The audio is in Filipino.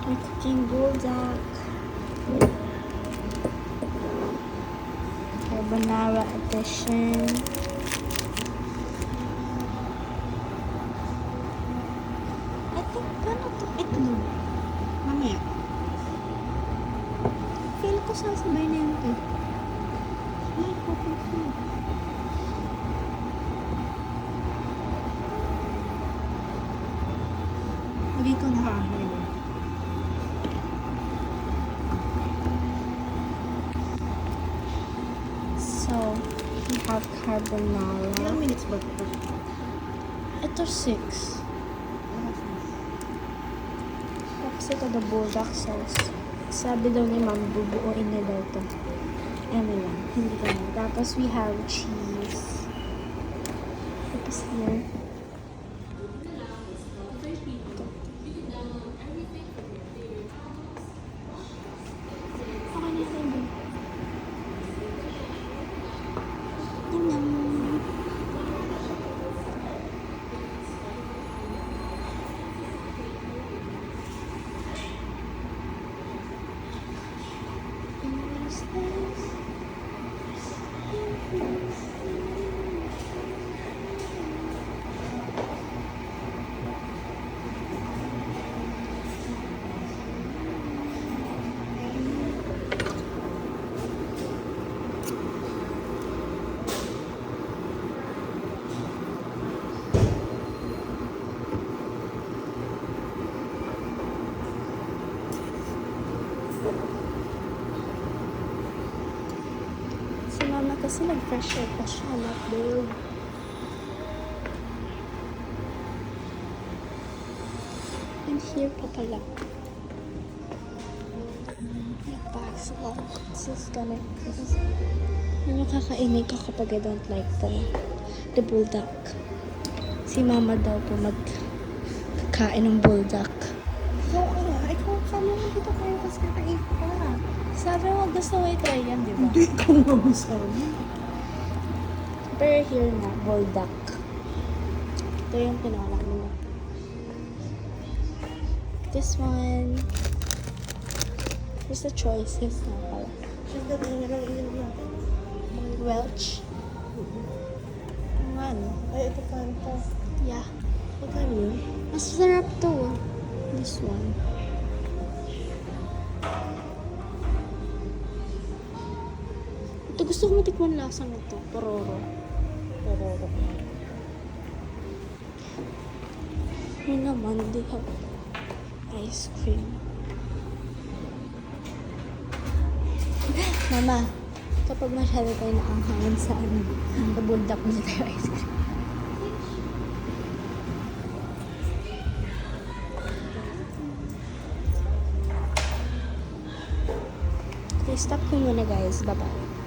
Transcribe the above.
We're cooking buldak. Carbonara edition. I think, paano ito? Itlog. Mamaya. Feel ko sasabay na yun ito. Ay, cooking food. Lagi ko nakahuli. So, we have carbonara. Ilang minutes ba ito? Ito 6. Tapos ito the buldak sauce. Sabi daw ni ma'am, bubuuin na daw ito. Anyway, hindi ko na. Tapos we have cheese. Tapos here. Si mama kasi nag-fresh air pa siya, not build. And here pa pala. Bags lang. This is gonna... Yung nakakainay ka kapag I don't like the buldak. Si mama daw po magkakain ng buldak. So, ikaw kami mo dito kayo kasi kakain ka. Sabi mo gusto mo i-try yan, di ba? Hindi ko nga masabi. Pero here na, buldak. Ito yung pinaka nila. This one. Here's the choices na pala. Just the thing na ilan natin. Welch. Ang ano? Ay, ito pa ito. Yeah. Magkano yun? Mas sarap to. This one. Ito gusto ko matikman lasang ito. Pororo. Pororo. Yun naman, they have ice cream. Mama, kapag masyado tayo naanghangin sa nabuldak mo tayo ice cream. Okay, stop ko muna guys. Bye-bye.